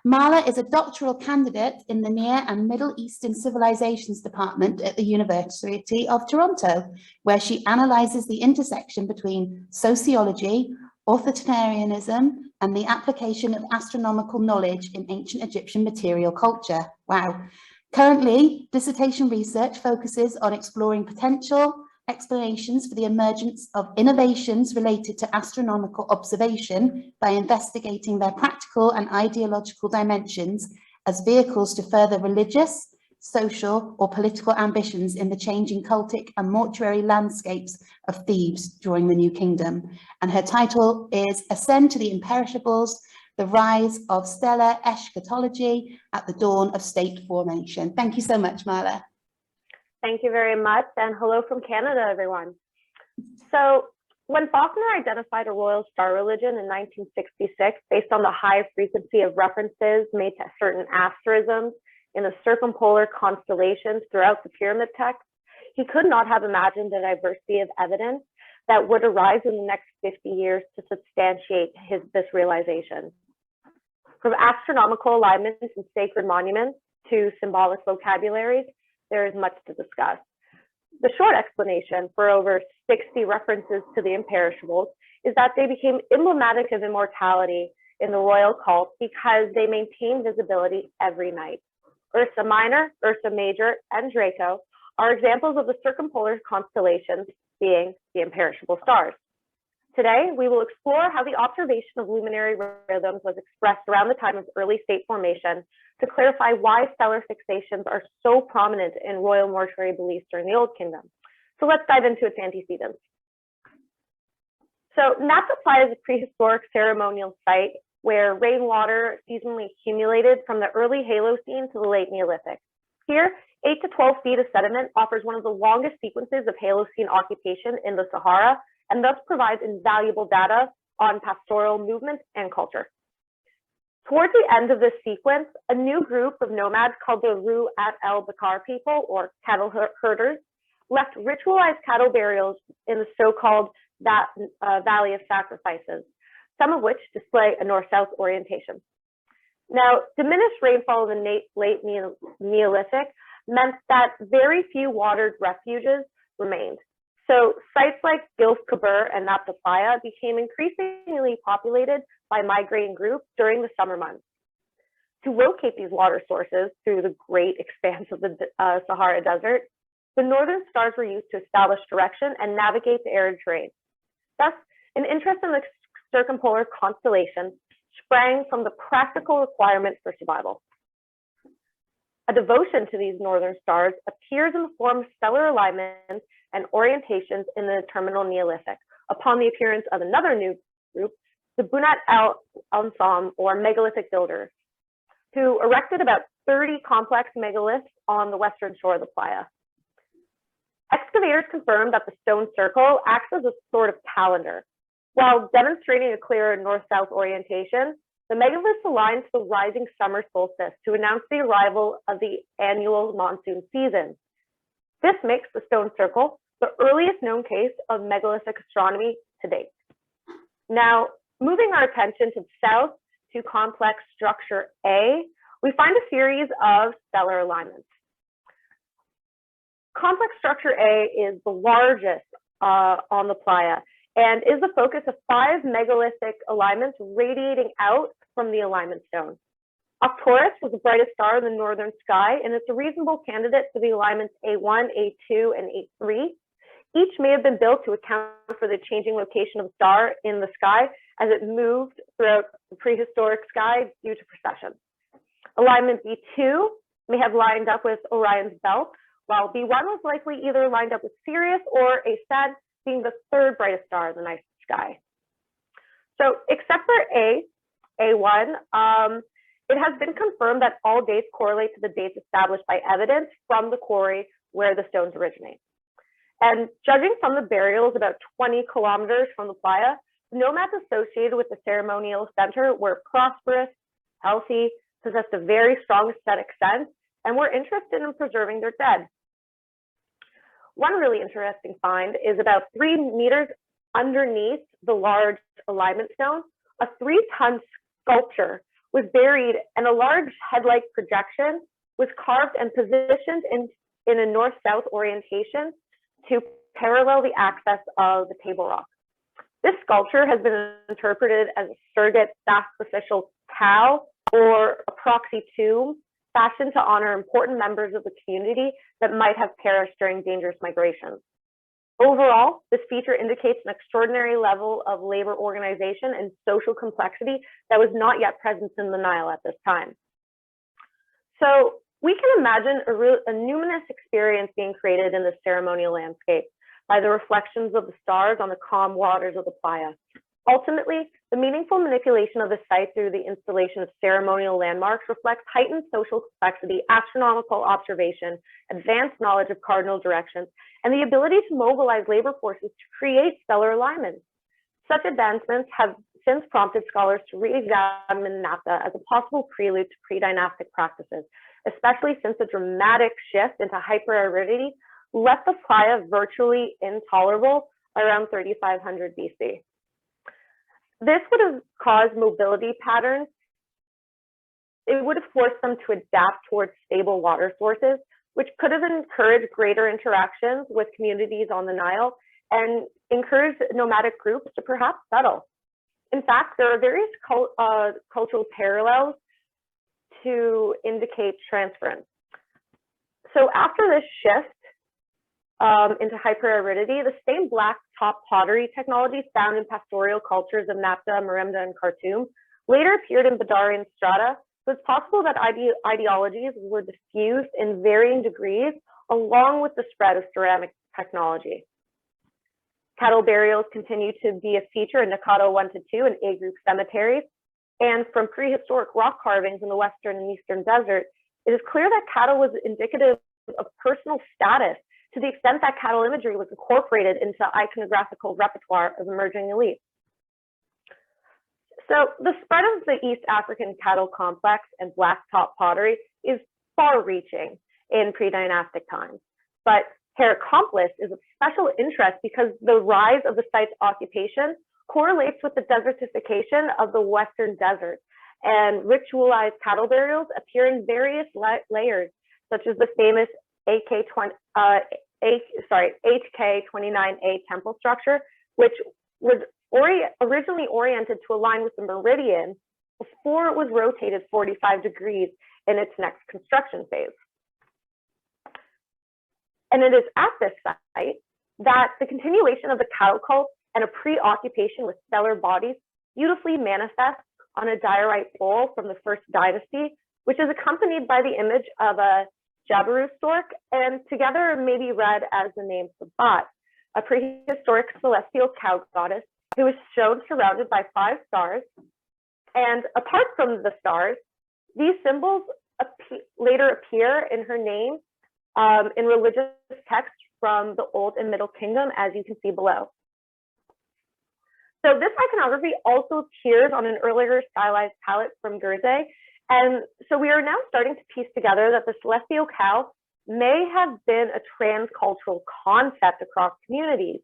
Marla is a doctoral candidate in the Near and Middle Eastern Civilizations Department at the University of Toronto, where she analyses the intersection between sociology, authoritarianism, and the application of astronomical knowledge in ancient Egyptian material culture. Wow. Currently, dissertation research focuses on exploring potential explanations for the emergence of innovations related to astronomical observation by investigating their practical and ideological dimensions as vehicles to further religious, social, or political ambitions in the changing cultic and mortuary landscapes of Thebes during the New Kingdom. And her title is Ascend to the Imperishables, the Rise of Stellar Eschatology at the Dawn of State Formation. Thank you so much, Marla. Thank you very much, and hello from Canada, everyone. So when Faulkner identified a royal star religion in 1966 based on the high frequency of references made to certain asterisms in the circumpolar constellations throughout the pyramid text, he could not have imagined the diversity of evidence that would arise in the next 50 years to substantiate this realization. From astronomical alignments and sacred monuments to symbolic vocabularies, there is much to discuss. The short explanation for over 60 references to the imperishables is that they became emblematic of immortality in the royal cult because they maintained visibility every night. Ursa Minor, Ursa Major, and Draco are examples of the circumpolar constellations being the imperishable stars. Today, we will explore how the observation of luminary rhythms was expressed around the time of early state formation to clarify why stellar fixations are so prominent in royal mortuary beliefs during the Old Kingdom. So let's dive into its antecedents. So Napa Playa is a prehistoric ceremonial site where rainwater seasonally accumulated from the early Halocene to the late Neolithic. Here, 8 to 12 feet of sediment offers one of the longest sequences of Halocene occupation in the Sahara, and thus provides invaluable data on pastoral movement and culture. Towards the end of this sequence, a new group of nomads called the Ru at el Bakar people, or cattle herders, left ritualized cattle burials in the so-called Valley of Sacrifices, some of which display a north-south orientation. Now, diminished rainfall in the late Neolithic meant that very few watered refuges remained. So sites like Gilf Kabir and Napa Playa became increasingly populated by migrating groups during the summer months. To locate these water sources through the great expanse of the Sahara Desert, the northern stars were used to establish direction and navigate the arid terrain. Thus, an interest in the circumpolar constellations sprang from the practical requirement for survival. A devotion to these northern stars appears in the form of stellar alignments and orientations in the terminal Neolithic, upon the appearance of another new group, the Bunat al-Ansam, or megalithic builders, who erected about 30 complex megaliths on the western shore of the playa. Excavators confirmed that the stone circle acts as a sort of calendar. While demonstrating a clear north-south orientation, the megaliths align to the rising summer solstice to announce the arrival of the annual monsoon season. This makes the stone circle the earliest known case of megalithic astronomy to date. Now, moving our attention to the south to complex structure A, we find a series of stellar alignments. Complex structure A is the largest on the playa and is the focus of 5 megalithic alignments radiating out from the alignment stone. Arcturus was the brightest star in the northern sky, and it's a reasonable candidate for the alignments A1, A2, and A3. Each may have been built to account for the changing location of the star in the sky as it moved throughout the prehistoric sky due to precession. Alignment B2 may have lined up with Orion's belt, while B1 was likely either lined up with Sirius or A Centauri, being the 3rd brightest star in the night sky. So except for A1, it has been confirmed that all dates correlate to the dates established by evidence from the quarry where the stones originate. And judging from the burials about 20 kilometers from the playa, the nomads associated with the ceremonial center were prosperous, healthy, possessed a very strong aesthetic sense, and were interested in preserving their dead. One really interesting find is about 3 meters underneath the large alignment stone, a 3-ton sculpture was buried, and a large head-like projection was carved and positioned in a north-south orientation to parallel the axis of the Table Rock. This sculpture has been interpreted as a surrogate sacrificial cow or a proxy tomb fashioned to honor important members of the community that might have perished during dangerous migrations. Overall, this feature indicates an extraordinary level of labor organization and social complexity that was not yet present in the Nile at this time. So we can imagine a numinous experience being created in this ceremonial landscape by the reflections of the stars on the calm waters of the playa. Ultimately, the meaningful manipulation of the site through the installation of ceremonial landmarks reflects heightened social complexity, astronomical observation, advanced knowledge of cardinal directions, and the ability to mobilize labor forces to create stellar alignments. Such advancements have since prompted scholars to re-examine naphtha as a possible prelude to pre-dynastic practices, especially since the dramatic shift into hyperaridity left the playa virtually intolerable around 3500 BC. This would have caused mobility patterns. It would have forced them to adapt towards stable water sources, which could have encouraged greater interactions with communities on the Nile and encouraged nomadic groups to perhaps settle. In fact, there are various cultural parallels to indicate transference. So after this shift into hyperaridity, the same black top pottery technologies found in pastoral cultures of Naphtha, Merimna, and Khartoum later appeared in Badarian strata. So it's possible that ideologies were diffused in varying degrees along with the spread of ceramic technology. Cattle burials continue to be a feature in Nakato 1 to 2 and A group cemeteries. And from prehistoric rock carvings in the Western and Eastern desert, it is clear that cattle was indicative of personal status to the extent that cattle imagery was incorporated into iconographical repertoire of emerging elites. So the spread of the East African cattle complex and black top pottery is far-reaching in pre-dynastic times. But Heracompolis is of special interest because the rise of the site's occupation correlates with the desertification of the Western desert, and ritualized cattle burials appear in various layers, such as the famous HK29A temple structure, which was originally oriented to align with the meridian before it was rotated 45 degrees in its next construction phase. And it is at this site that the continuation of the cattle cult and a preoccupation with stellar bodies beautifully manifests on a diorite bowl from the first dynasty, which is accompanied by the image of a jabiru stork, and together may be read as the name Sabat, a prehistoric celestial cow goddess who is shown surrounded by 5 stars. And apart from the stars, these symbols later appear in her name in religious texts from the Old and Middle Kingdom, as you can see below. So this iconography also appears on an earlier stylized palette from Guernsey. And so we are now starting to piece together that the celestial cow may have been a transcultural concept across communities.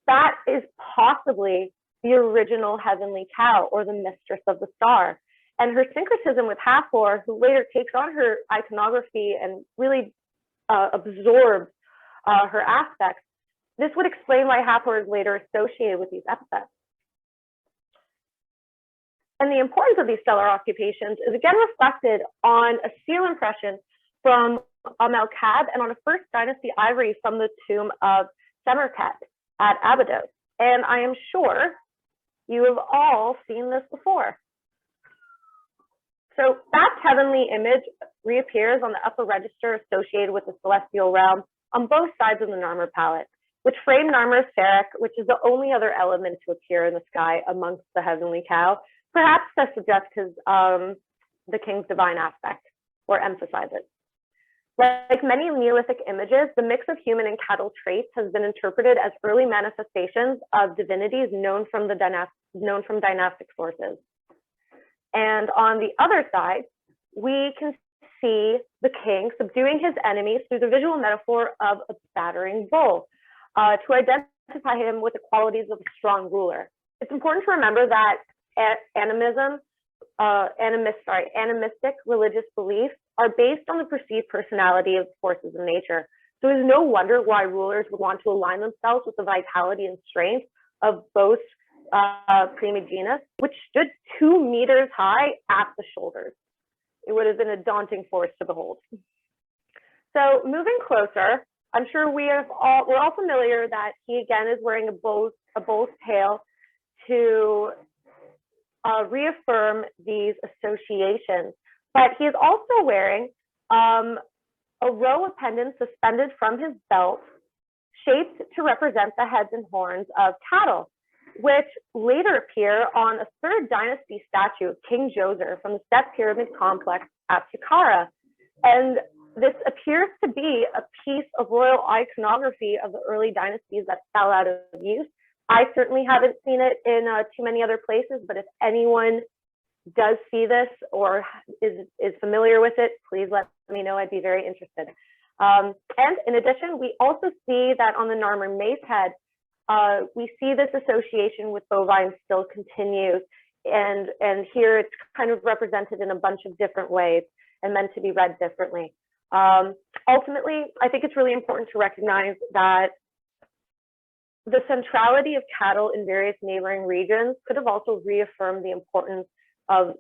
That is possibly the original heavenly cow or the mistress of the star. And her syncretism with Hathor, who later takes on her iconography and really absorbs her aspects, this would explain why Hathor is later associated with these epithets. And the importance of these stellar occupations is again reflected on a seal impression from Amelkad and on a first dynasty ivory from the tomb of Semerkhet at Abydos. And I am sure you have all seen this before. So that heavenly image reappears on the upper register associated with the celestial realm on both sides of the Narmer palette, which frame Narmer's Serek, which is the only other element to appear in the sky amongst the heavenly cow, perhaps to suggest the king's divine aspect or emphasize it. Like many Neolithic images, the mix of human and cattle traits has been interpreted as early manifestations of divinities known from dynastic sources. And on the other side, we can see the king subduing his enemies through the visual metaphor of a battering bull to identify him with the qualities of a strong ruler. It's important to remember that animism animistic religious beliefs are based on the perceived personality of forces of nature. So it's no wonder why rulers would want to align themselves with the vitality and strength of both prima genus, which stood 2 meters high at the shoulders. It would have been a daunting force to behold. So moving closer, I'm sure we're all familiar that he again is wearing a bull's tail to reaffirm these associations, but he is also wearing a row of pendants suspended from his belt, shaped to represent the heads and horns of cattle, which later appear on a 3rd dynasty statue of King Djoser from the Step Pyramid complex at Saqqara. And this appears to be a piece of royal iconography of the early dynasties that fell out of use. I certainly haven't seen it in too many other places, but if anyone does see this or is familiar with it, please let me know. I'd be very interested. And in addition, we also see that on the Narmer mace head, we see this association with bovine still continues. And here it's kind of represented in a bunch of different ways and meant to be read differently. Ultimately, I think it's really important to recognize that the centrality of cattle in various neighboring regions could have also reaffirmed the importance of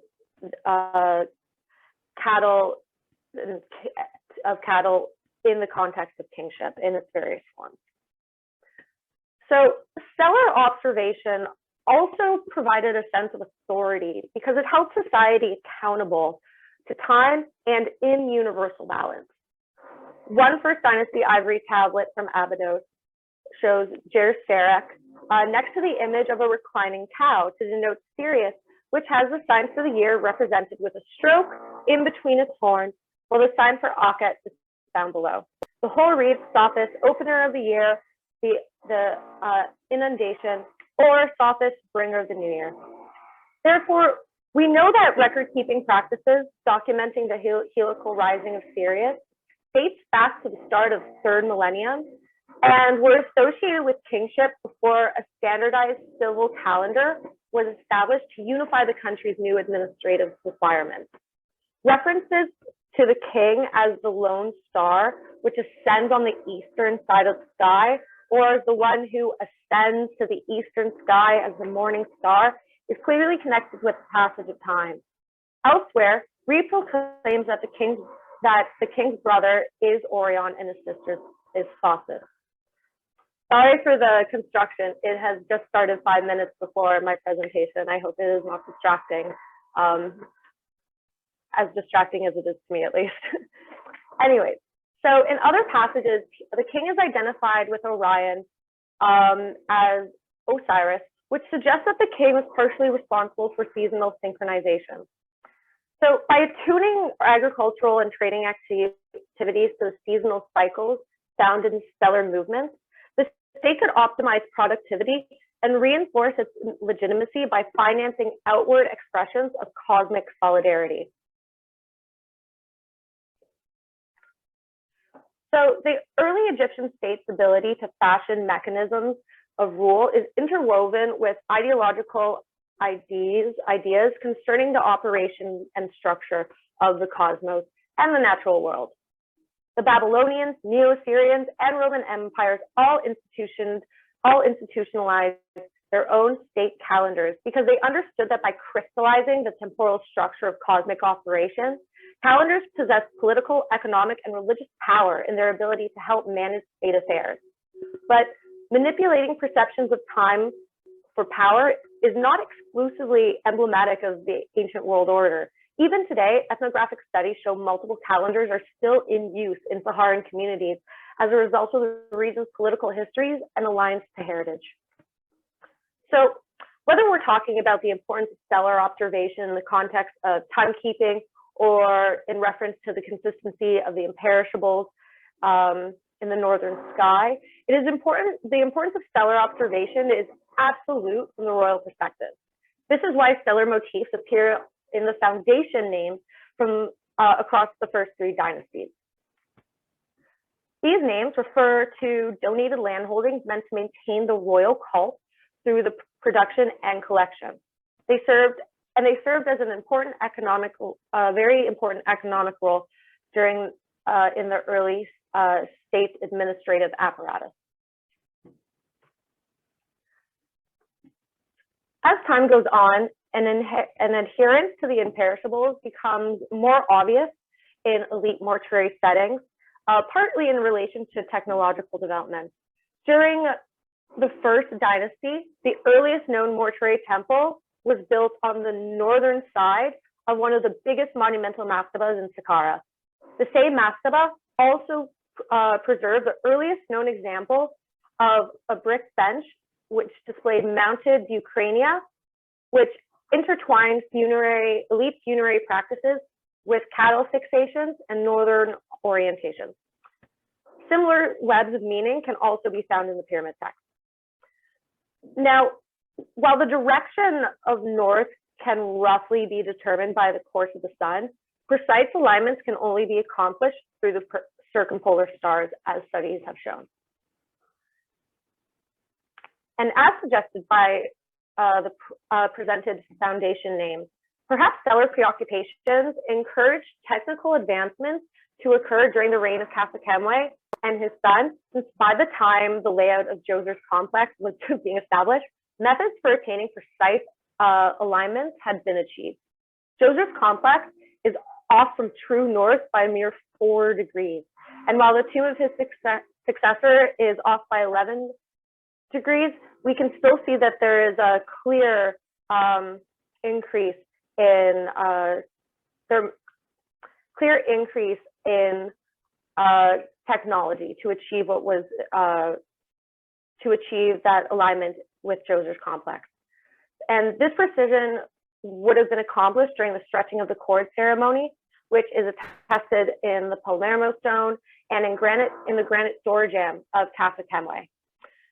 cattle in the context of kingship in its various forms. So stellar observation also provided a sense of authority because it held society accountable to time and in universal balance. One 1st dynasty ivory tablet from Abydos shows Jer Serach next to the image of a reclining cow to denote Sirius, which has the sign for the year represented with a stroke in between its horns, while the sign for Akhet is down below. The whole reads Sophis, opener of the year, the inundation, or Sophis, bringer of the new year. Therefore, we know that record-keeping practices documenting the heliacal rising of Sirius dates back to the start of 3rd millennium and were associated with kingship before a standardized civil calendar was established to unify the country's new administrative requirements. References to the king as the lone star, which ascends on the eastern side of the sky, or as the one who ascends to the eastern sky as the morning star, is clearly connected with the passage of time. Elsewhere, Reed proclaims that the king's brother is Orion and his sister is Sophis. Sorry for the construction. It has just started 5 minutes before my presentation. I hope it is not distracting, as distracting as it is to me at least. Anyways, so in other passages, the king is identified with Orion as Osiris, which suggests that the king was partially responsible for seasonal synchronization. So by attuning agricultural and trading activities to the seasonal cycles found in stellar movements, the state could optimize productivity and reinforce its legitimacy by financing outward expressions of cosmic solidarity. So the early Egyptian state's ability to fashion mechanisms of rule is interwoven with ideological ideas concerning the operation and structure of the cosmos and the natural world. The Babylonians, Neo-Assyrians, and Roman empires all institutionalized their own state calendars because they understood that by crystallizing the temporal structure of cosmic operations, calendars possess political, economic, and religious power in their ability to help manage state affairs. But manipulating perceptions of time for power is not exclusively emblematic of the ancient world order. Even today, ethnographic studies show multiple calendars are still in use in Saharan communities as a result of the region's political histories and alliance to heritage. So whether we're talking about the importance of stellar observation in the context of timekeeping or in reference to the consistency of the imperishables in the northern sky, it is important. The importance of stellar observation is absolute from the royal perspective. This is why stellar motifs appear in the foundation names from across the first 3 dynasties. These names refer to donated landholdings meant to maintain the royal cult through the production and collection. They served and they served as an important economical, very important economic role during in the early state administrative apparatus. As time goes on, an adherence to the imperishables becomes more obvious in elite mortuary settings, partly in relation to technological development. During the first dynasty, the earliest known mortuary temple was built on the northern side of one of the biggest monumental mastabas in Saqqara. The same mastaba also preserved the earliest known example of a brick bench which displayed mounted Ukrainia, which intertwined elite funerary practices with cattle fixations and northern orientations. Similar webs of meaning can also be found in the pyramid text. Now, while the direction of north can roughly be determined by the course of the sun, precise alignments can only be accomplished through the circumpolar stars, as studies have shown. And as suggested by the presented foundation names, perhaps stellar preoccupations encouraged technical advancements to occur during the reign of Kasekemwe and his son, since by the time the layout of Djoser's complex was being established, methods for attaining precise alignments had been achieved. Djoser's complex is off from true north by a mere 4 degrees. And while the tomb of his successor is off by 11 degrees, we can still see that there is a clear increase in technology to achieve what was that alignment with Djoser's complex. And this precision would have been accomplished during the stretching of the cord ceremony, which is attested in the Palermo stone and in the granite door jamb of Kasekemwe.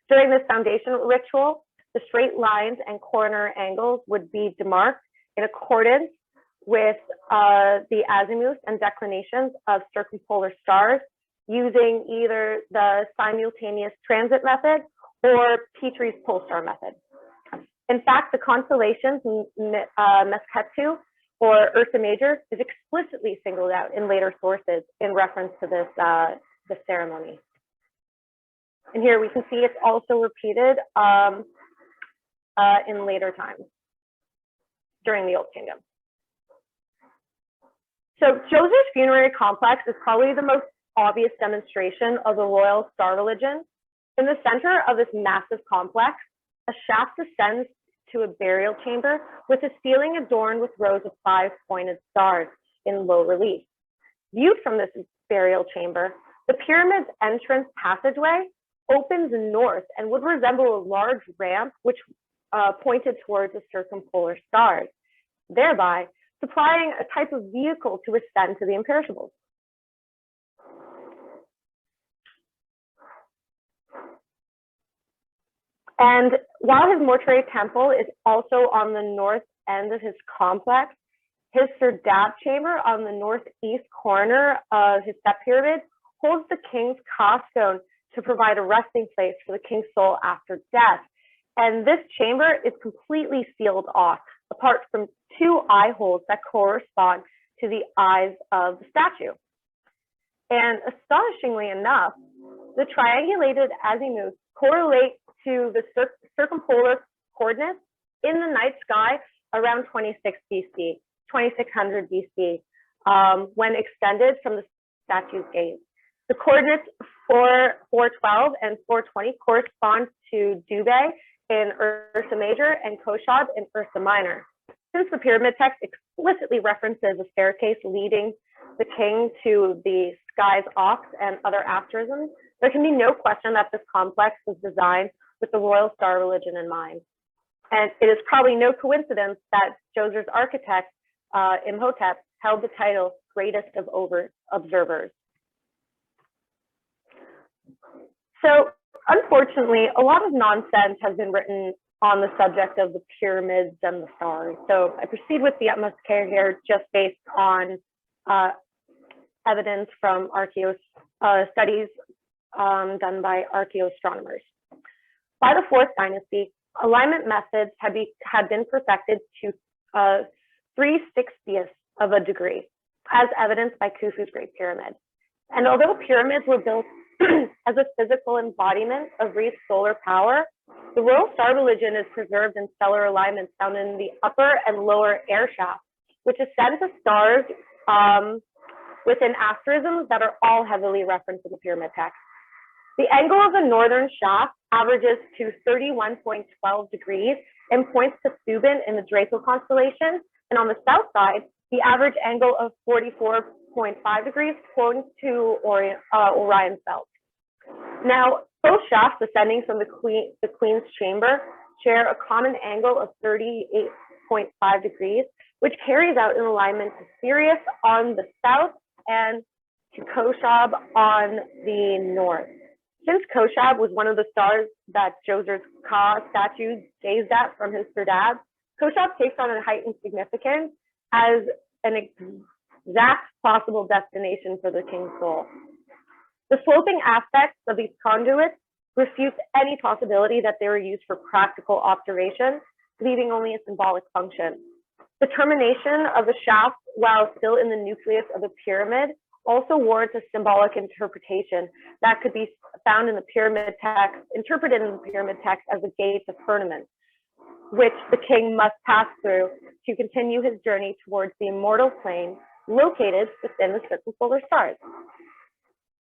During this foundation ritual, the straight lines and corner angles would be demarked in accordance with the azimuths and declinations of circumpolar stars using either the simultaneous transit method or Petrie's pole star method. In fact, the constellations Mesketu or Ursa Major is explicitly singled out in later sources in reference to this ceremony. And here we can see it's also repeated in later times during the Old Kingdom. So Djoser's funerary complex is probably the most obvious demonstration of the royal star religion. In the center of this massive complex, a shaft descends to a burial chamber with a ceiling adorned with rows of 5 pointed stars in low relief. Viewed from this burial chamber, the pyramid's entrance passageway opens north and would resemble a large ramp which pointed towards the circumpolar stars, thereby supplying a type of vehicle to ascend to the imperishables. And while his mortuary temple is also on the north end of his complex, his serdab chamber on the northeast corner of his step pyramid holds the king's castone to provide a resting place for the king's soul after death. And this chamber is completely sealed off, apart from 2 eye holes that correspond to the eyes of the statue. And astonishingly enough, the triangulated azimuths correlate to the circumpolar coordinates in the night sky around 2600 BC, when extended from the statue's gaze. The coordinates for 412 and 420 correspond to Dubhe in Ursa Major and Koshad in Ursa Minor. Since the pyramid text explicitly references a staircase leading the king to the sky's ox and other asterisms, there can be no question that this complex was designed with the royal star religion in mind. And it is probably no coincidence that Djoser's architect, Imhotep, held the title greatest of observers. So unfortunately, a lot of nonsense has been written on the subject of the pyramids and the stars. So I proceed with the utmost care here, just based on evidence from studies done by archaeoastronomers. By the 4th dynasty, alignment methods had been perfected to 3/60th of a degree, as evidenced by Khufu's Great Pyramid. And although pyramids were built as a physical embodiment of Re's solar power, the royal star religion is preserved in stellar alignments found in the upper and lower air shafts, which ascend to stars within asterisms that are all heavily referenced in the pyramid text. The angle of the northern shaft averages to 31.12 degrees and points to Subin in the Draco constellation. And on the south side, the average angle of 44.5 degrees points to Orion's belt. Now, both shafts ascending from the Queen's chamber share a common angle of 38.5 degrees, which carries out in alignment to Sirius on the south and to Koshab on the north. Since Koshab was one of the stars that Djoser's Ka statue gazed at from his serdab, Koshab takes on a heightened significance as an exact possible destination for the king's soul. The sloping aspects of these conduits refute any possibility that they were used for practical observation, leaving only a symbolic function. The termination of the shaft, while still in the nucleus of the pyramid, also warrants a symbolic interpretation that could be found in the pyramid text, interpreted in the pyramid text as a gate of firmament, which the king must pass through to continue his journey towards the immortal plane located within the circumpolar stars.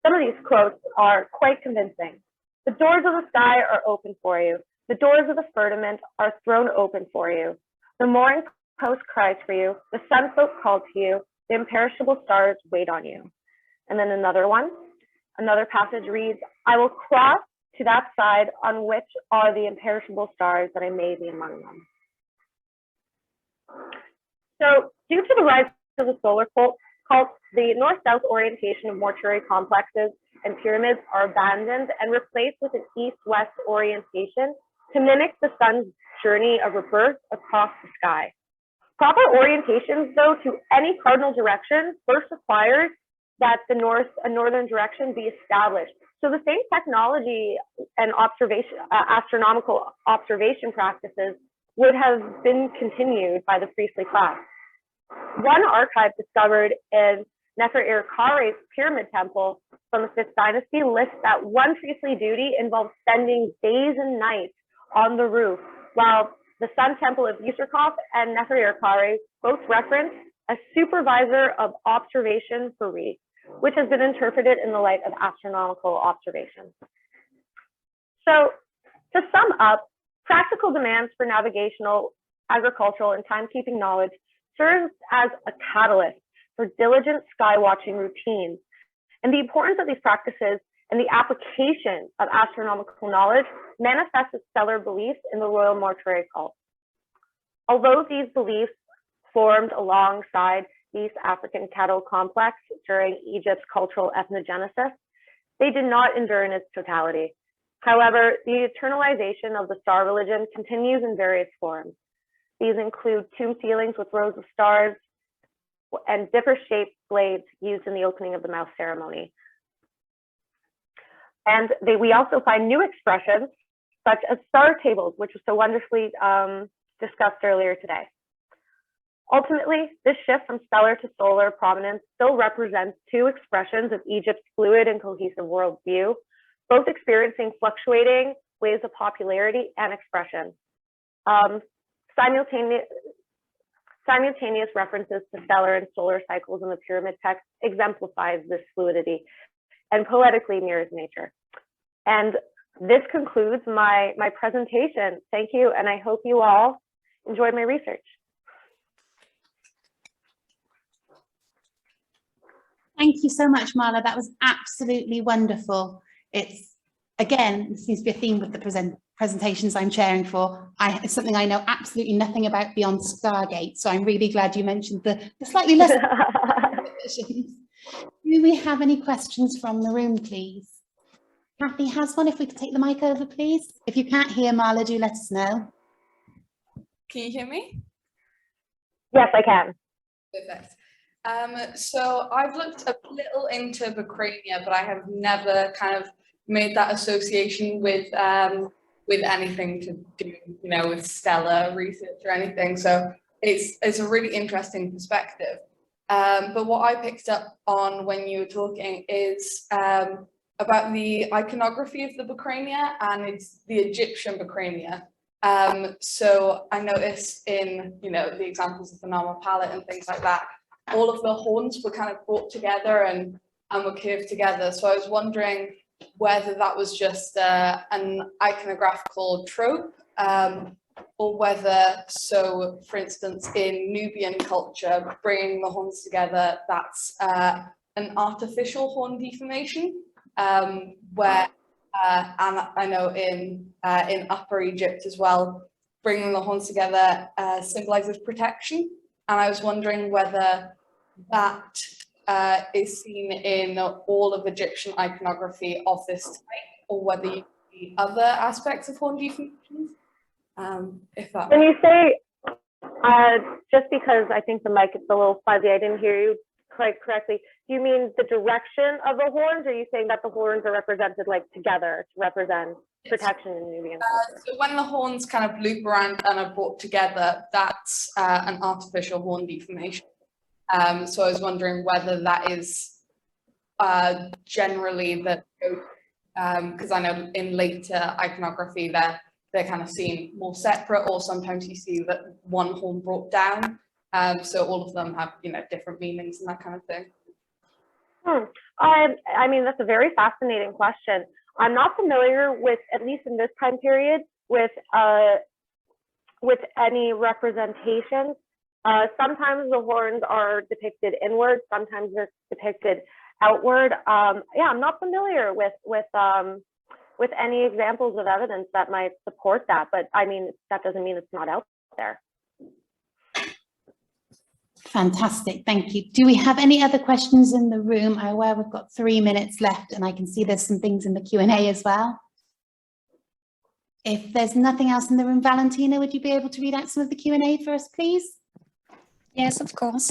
Some of these quotes are quite convincing. The doors of the sky are open for you. The doors of the firmament are thrown open for you. The mooring post cries for you. The sunfolk call to you. The imperishable stars wait on you. And then another passage reads, I will cross to that side on which are the imperishable stars that I may be among them. So due to the rise of the solar cult, the north-south orientation of mortuary complexes and pyramids are abandoned and replaced with an east-west orientation to mimic the sun's journey of rebirth across the sky. Proper orientations, though, to any cardinal direction first requires that a northern direction be established. So the same technology and astronomical observation practices would have been continued by the priestly class. One archive discovered in Nefer-ir-Kare's pyramid temple from the 5th dynasty lists that one priestly duty involves spending days and nights on the roof, while the Sun Temple of Yusarkov and Nefer-ir-Kare both reference a supervisor of observation for Re, which has been interpreted in the light of astronomical observations. So to sum up, practical demands for navigational, agricultural, and timekeeping knowledge serves as a catalyst for diligent sky watching routines. And the importance of these practices and the application of astronomical knowledge manifests as stellar beliefs in the royal mortuary cult. Although these beliefs formed alongside the East African cattle complex during Egypt's cultural ethnogenesis, they did not endure in its totality. However, the eternalization of the star religion continues in various forms. These include tomb ceilings with rows of stars and dipper-shaped blades used in the opening of the mouth ceremony. And we also find new expressions such as star tables, which was so wonderfully discussed earlier today. Ultimately, this shift from stellar to solar prominence still represents two expressions of Egypt's fluid and cohesive worldview, both experiencing fluctuating waves of popularity and expression. Simultaneous references to stellar and solar cycles in the pyramid text exemplifies this fluidity and poetically mirrors nature. And this concludes my presentation. Thank you, and I hope you all enjoyed my research. Thank you so much, Marla. That was absolutely wonderful. It's, again, it seems to be a theme with the presentations I'm chairing for. It's something I know absolutely nothing about beyond Stargate, so I'm really glad you mentioned the slightly less versions. Do we have any questions from the room, please? Kathy has one, if we could take the mic over, please. If you can't hear Marla, do let us know. Can you hear me? Yes, I can. Perfect. So I've looked a little into Bacrania, but I have never kind of made that association with anything to do, with stellar research or anything. So it's a really interesting perspective. But what I picked up on when you were talking is about the iconography of the Bacrania, and it's the Egyptian Bacrania. So I noticed in, the examples of the Nama palette and things like that, all of the horns were kind of brought together and were curved together. So I was wondering whether that was just an iconographical trope, or whether, so for instance, in Nubian culture, bringing the horns together, that's an artificial horn deformation, where, and I know in Upper Egypt as well, bringing the horns together symbolizes protection. And I was wondering whether that is seen in all of Egyptian iconography of this type, or whether you see other aspects of horn deformations. If that. When you say, just because I think the mic is a little fuzzy, I didn't hear you quite correctly. Do you mean the direction of the horns, or are you saying that the horns are represented like together to represent protection in Nubian culture? So when the horns kind of loop around and are brought together, that's an artificial horn deformation. So I was wondering whether that is generally the, because I know in later iconography they're kind of seen more separate, or sometimes you see that one horn brought down. So all of them have, different meanings and that kind of thing. I mean, that's a very fascinating question. I'm not familiar with, at least in this time period, with any representations. Sometimes the horns are depicted inward, sometimes they're depicted outward. Yeah, I'm not familiar with any examples of evidence that might support that, but I mean, that doesn't mean it's not out there. Fantastic, thank you. Do we have any other questions in the room? I'm aware we've got 3 minutes left, and I can see there's some things in the Q&A as well. If there's nothing else in the room, Valentina, would you be able to read out some of the Q&A for us, please? Yes, of course.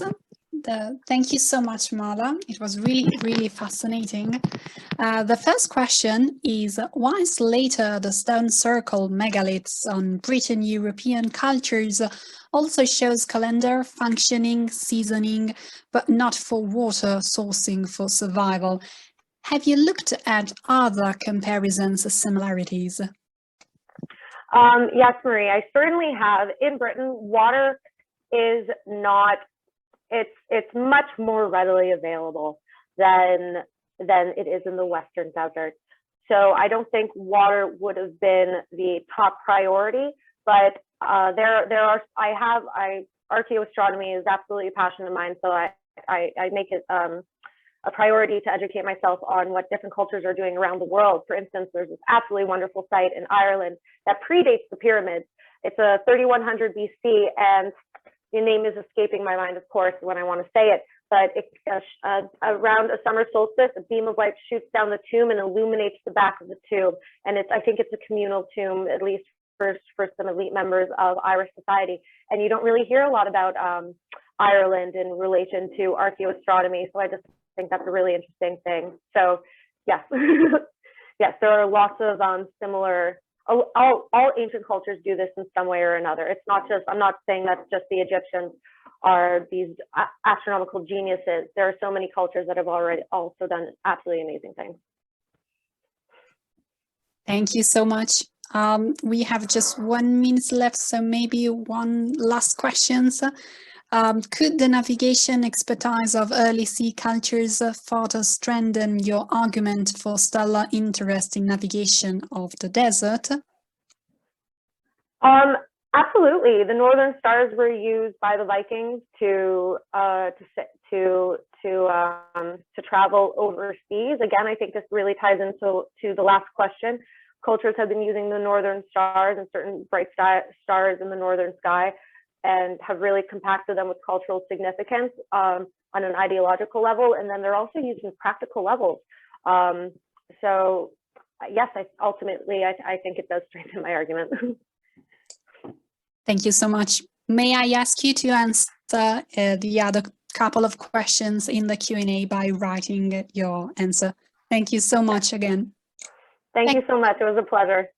Thank you so much, Marla. It was really, really fascinating. The first question is, whilst later the stone circle megaliths on Britain European cultures also shows calendar, functioning, seasoning, but not for water sourcing for survival, have you looked at other comparisons or similarities? Yes, Marie, I certainly have. In Britain, water is not, it's much more readily available than it is in the Western desert. So I don't think water would have been the top priority, but archaeoastronomy is absolutely a passion of mine. So I make it a priority to educate myself on what different cultures are doing around the world. For instance, there's this absolutely wonderful site in Ireland that predates the pyramids. It's a 3100 BC, and the name is escaping my mind, of course, when I want to say it, but around a summer solstice, a beam of light shoots down the tomb and illuminates the back of the tomb. And I think it's a communal tomb, at least for some elite members of Irish society. And you don't really hear a lot about Ireland in relation to archaeoastronomy. So I just think that's a really interesting thing. So yes, yes, there are lots of similar, all ancient cultures do this in some way or another. It's not just, I'm not saying that just the Egyptians are these astronomical geniuses. There are so many cultures that have already also done absolutely amazing things. Thank you so much. We have just 1 minute left, so maybe one last question. Could the navigation expertise of early sea cultures further strengthen your argument for stellar interest in navigation of the desert? Absolutely. The northern stars were used by the Vikings to travel overseas. Again, I think this really ties into the last question. Cultures have been using the northern stars and certain bright stars in the northern sky, and have really compacted them with cultural significance on an ideological level, and then they're also used in practical levels. So yes, ultimately, I think it does strengthen my argument. Thank you so much. May I ask you to answer the other couple of questions in the Q&A by writing your answer? Thank you so much again. Thank you so much. It was a pleasure.